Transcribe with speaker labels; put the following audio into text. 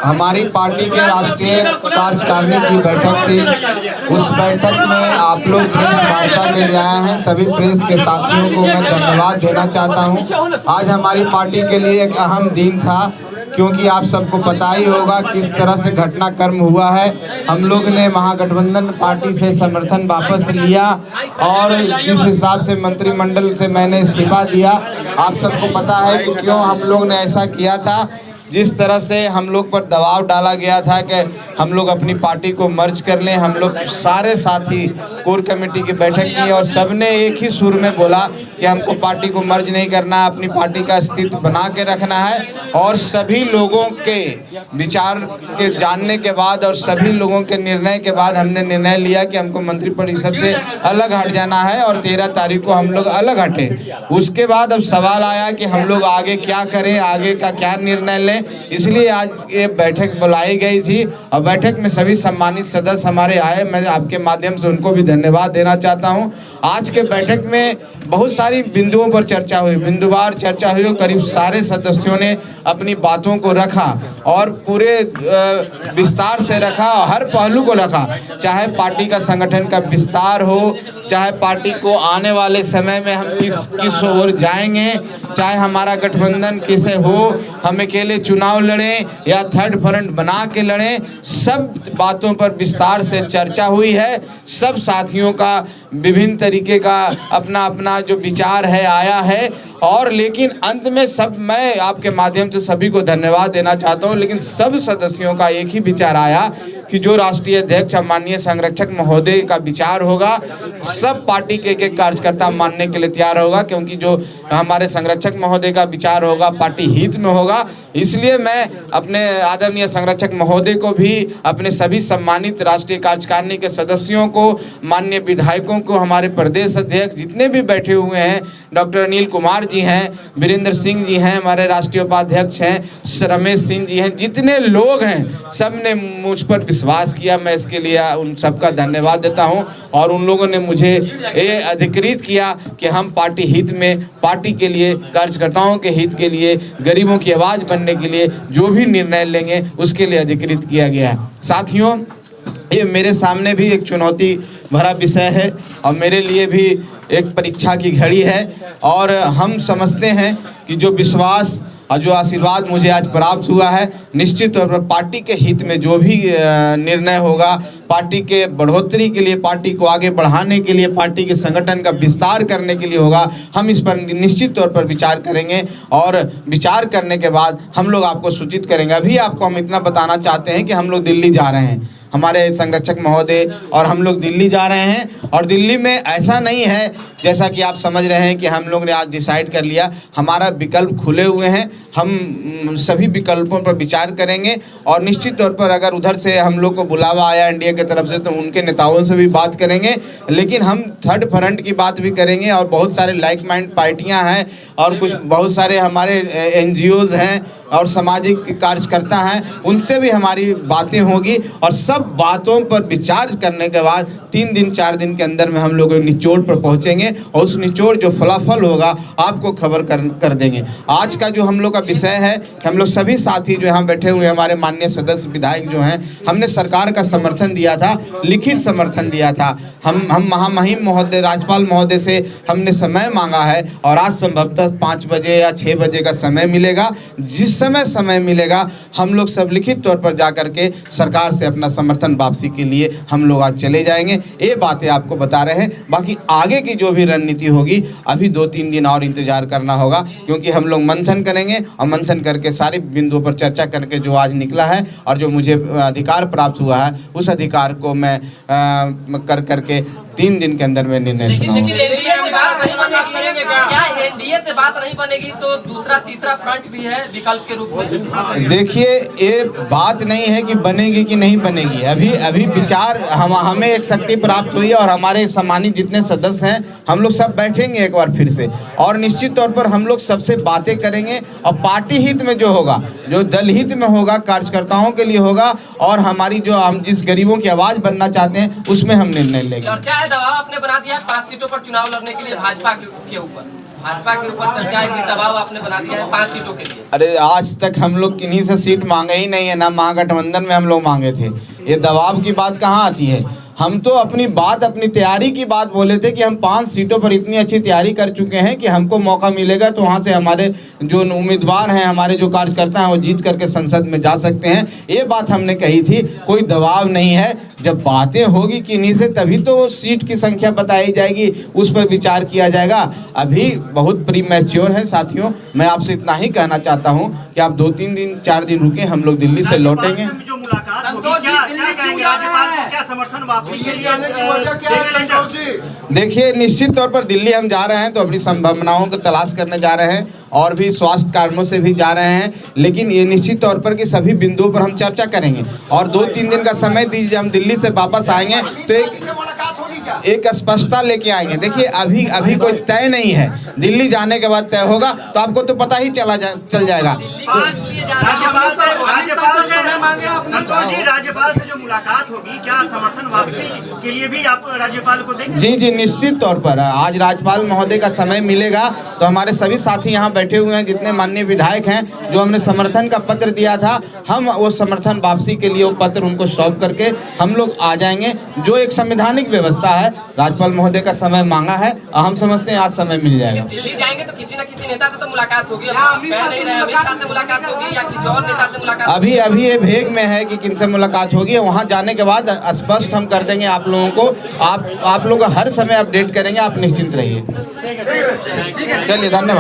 Speaker 1: हमारी पार्टी के राष्ट्रीय कार्यकारिणी की बैठक थी। उस बैठक में आप लोग प्रेस वार्ता के लिए आए हैं। सभी प्रेस के साथियों को मैं धन्यवाद देना चाहता हूं। आज हमारी पार्टी के लिए एक अहम दिन था, क्योंकि आप सबको पता ही होगा किस तरह से घटनाक्रम हुआ है। हम लोग ने महागठबंधन पार्टी से समर्थन वापस लिया और जिस हिसाब से मंत्रिमंडल से मैंने इस्तीफा दिया, आप सबको पता है कि क्यों हम लोग ने ऐसा किया था। जिस तरह से हम लोग पर दबाव डाला गया था कि हम लोग अपनी पार्टी को मर्ज कर लें। हम लोग सारे साथी कोर कमेटी की बैठक की और सबने एक ही सुर में बोला कि हमको पार्टी को मर्ज नहीं करना, अपनी पार्टी का अस्तित्व बना के रखना है। और सभी लोगों के विचार के जानने के बाद और सभी लोगों के निर्णय के बाद हमने निर्णय लिया कि हमको मंत्रिपरिषद से अलग हट जाना है और 13 तारीख को हम लोग अलग हटे। उसके बाद अब सवाल आया कि हम लोग आगे क्या करें, आगे का क्या निर्णय लें। इसलिए आज ये बैठक बुलाई गई थी और बैठक में सभी सम्मानित सदस्य हमारे आए। मैं आपके माध्यम से उनको भी धन्यवाद देना चाहता हूं। आज के बैठक में बहुत सारी बिंदुओं पर चर्चा हुई, बिंदुवार चर्चा हुई और करीब सारे सदस्यों ने अपनी बातों को रखा और पूरे विस्तार से रखा, हर पहलू को रखा। चाहे पार्टी का संगठन का विस्तार हो, चाहे पार्टी को आने वाले समय में हम किस ओर जाएंगे, चाहे हमारा गठबंधन कैसे हो, हम अकेले चुनाव लड़ें या थर्ड फ्रंट बना के लड़ें, सब बातों पर विस्तार से चर्चा हुई है। सब साथियों का विभिन्न तरीके का अपना अपना जो विचार है आया है। और लेकिन अंत में सब, मैं आपके माध्यम से सभी को धन्यवाद देना चाहता हूं, लेकिन सब सदस्यों का एक ही विचार आया कि जो राष्ट्रीय अध्यक्ष माननीय संरक्षक महोदय का विचार होगा, सब पार्टी के एक कार्यकर्ता मानने के लिए तैयार होगा, क्योंकि जो हमारे संरक्षक महोदय का विचार होगा पार्टी हित में होगा। इसलिए मैं अपने आदरणीय संरक्षक महोदय को भी, अपने सभी सम्मानित राष्ट्रीय कार्यकारिणी के सदस्यों को, माननीय विधायकों को, हमारे प्रदेश अध्यक्ष जितने भी बैठे हुए हैं, डॉक्टर अनिल कुमार जी हैं, वीरेंद्र सिंह जी हैं, हमारे राष्ट्रीय उपाध्यक्ष हैं, रमेश सिंह जी हैं, जितने लोग हैं सब ने मुझ पर विश्वास किया। मैं इसके लिए उन सबका धन्यवाद देता हूं। और उन लोगों ने मुझे ये अधिकृत किया कि हम पार्टी हित में, पार्टी के लिए, कार्यकर्ताओं के हित के लिए, गरीबों की आवाज़ बनने के लिए जो भी निर्णय लेंगे उसके लिए अधिकृत किया गया है। साथियों, ये मेरे सामने भी एक चुनौती भरा विषय है और मेरे लिए भी एक परीक्षा की घड़ी है। और हम समझते हैं कि जो विश्वास और जो आशीर्वाद मुझे आज प्राप्त हुआ है, निश्चित तौर पर पार्टी के हित में जो भी निर्णय होगा, पार्टी के बढ़ोतरी के लिए, पार्टी को आगे बढ़ाने के लिए, पार्टी के संगठन का विस्तार करने के लिए होगा। हम इस पर निश्चित तौर पर विचार करेंगे और विचार करने के बाद हम लोग आपको सूचित करेंगे। अभी आपको हम इतना बताना चाहते हैं कि हम लोग दिल्ली जा रहे हैं, हमारे संरक्षक महोदय और हम लोग दिल्ली जा रहे हैं। और दिल्ली में ऐसा नहीं है जैसा कि आप समझ रहे हैं कि हम लोग ने आज डिसाइड कर लिया। हमारा विकल्प खुले हुए हैं, हम सभी विकल्पों पर विचार करेंगे और निश्चित तौर पर अगर उधर से हम लोग को बुलावा आया एनडीए की तरफ से तो उनके नेताओं से भी बात करेंगे। लेकिन हम थर्ड फ्रंट की बात भी करेंगे और बहुत सारे लाइक माइंड पार्टियां हैं और कुछ बहुत सारे हमारे एनजीओज हैं और सामाजिक कार्यकर्ता हैं, उनसे भी हमारी बातें होगी। और सब बातों पर विचार करने के बाद 3 दिन 4 दिन के अंदर में हम लोग निचोड़ पर पहुंचेंगे और उस निचोड़ जो फलाफल होगा आपको खबर कर देंगे। आज का जो हम लोग का विषय है, हम लोग सभी साथी जो यहाँ बैठे हुए हमारे माननीय सदस्य विधायक जो हैं, हमने सरकार का समर्थन दिया था, लिखित समर्थन दिया था। हम महामहिम महोदय, राज्यपाल महोदय से हमने समय मांगा है और आज संभवतः 5 बजे या 6 बजे का समय मिलेगा। जिस समय मिलेगा हम लोग सब लिखित तौर पर जाकर के सरकार से अपना समर्थन वापसी के लिए हम लोग आज चले जाएंगे। ये बातें आपको बता रहे हैं। बाकी आगे की जो भी रणनीति होगी, अभी 2-3 दिन और इंतजार करना होगा, क्योंकि हम लोग मंथन करेंगे और मंथन करके सारे बिंदुओं पर चर्चा करके जो आज निकला है और जो मुझे अधिकार प्राप्त हुआ है, उस अधिकार को मैं करके 3 दिन के अंदर में निर्णय सुनाऊंगा।
Speaker 2: एनडीए से बात नहीं बनेगी तो दूसरा तीसरा फ्रंट भी है विकल्प के रूप में।
Speaker 1: देखिए, ये बात नहीं है कि बनेगी कि नहीं बनेगी। अभी विचार हमें एक शक्ति प्राप्त हुई है और हमारे सम्मानित जितने सदस्य हैं हम लोग सब बैठेंगे एक बार फिर से और निश्चित तौर पर हम लोग सबसे बातें करेंगे और पार्टी हित में जो होगा, जो दल हित में होगा, कार्यकर्ताओं के लिए होगा और हमारी जो हम जिस गरीबों की आवाज़ बनना चाहते हैं उसमें हम निर्णय लेंगे।
Speaker 2: चर्चा है, दबाव आपने बना दिया 5 सीटों पर चुनाव लड़ने के लिए भाजपा के ऊपर। भाजपा के ऊपर चर्चा है कि दबाव आपने बना दिया है 5 सीटों के लिए।
Speaker 1: अरे आज तक हम लोग किन्हीं से सीट मांगे ही नहीं है, ना महागठबंधन में हम लोग मांगे थे। ये दबाव की बात कहाँ आती है? हम तो अपनी बात, अपनी तैयारी की बात बोले थे कि हम 5 सीटों पर इतनी अच्छी तैयारी कर चुके हैं कि हमको मौका मिलेगा तो वहाँ से हमारे जो उम्मीदवार हैं, हमारे जो कार्यकर्ता हैं, वो जीत करके संसद में जा सकते हैं। ये बात हमने कही थी, कोई दबाव नहीं है। जब बातें होगी किन्हीं से तभी तो सीट की संख्या बताई जाएगी, उस पर विचार किया जाएगा। अभी बहुत प्री मैच्योर है साथियों। मैं आपसे इतना ही कहना चाहता हूँ कि आप 2-3 दिन 4 दिन रुके, हम लोग दिल्ली से लौटेंगे।
Speaker 3: जो मुलाकात होगी, क्या कहेंगे राज्यपाल को, क्या समर्थन वापसी के लिए?
Speaker 1: देखिए, निश्चित तौर पर दिल्ली हम जा रहे हैं तो अपनी संभावनाओं को तलाश करने जा रहे हैं और भी स्वास्थ्य कारणों से भी जा रहे हैं, लेकिन ये निश्चित तौर पर कि सभी बिंदुओं पर हम चर्चा करेंगे और 2-3 दिन का समय दीजिए। हम दिल्ली से वापस आएंगे तो एक स्पष्टता लेके आएंगे। देखिए, अभी कोई तय नहीं है, दिल्ली जाने के बाद तय होगा तो आपको तो पता ही चल जाएगा।
Speaker 3: राज्यपाल से जो मुलाकात होगी, क्या समर्थन वापसी के लिए भी आप राज्यपाल को देंगे?
Speaker 1: जी, निश्चित तौर पर आज राज्यपाल महोदय का समय मिलेगा तो हमारे सभी साथी यहाँ बैठे हुए हैं, जितने माननीय विधायक हैं, जो हमने समर्थन का पत्र दिया था, हम वो समर्थन वापसी के लिए वो पत्र उनको सौंप करके हम लोग आ जाएंगे। जो एक संवैधानिक व्यवस्था है, राज्यपाल महोदय का समय मांगा है और हम समझते हैं आज समय मिल जाएगा।
Speaker 2: दिल्ली जाएंगे तो किसी न किसी नेता से तो मुलाकात होगी, अमित शाह से मुलाकात होगी या किसी और नेता से मुलाकात?
Speaker 1: अभी ये भेग में है कि किनसे मुलाकात होगी। वहाँ जाने के बाद स्पष्ट हम कर देंगे आप लोगों को। आप लोग हर समय अपडेट करेंगे, आप निश्चिंत रहिए। चलिए, धन्यवाद।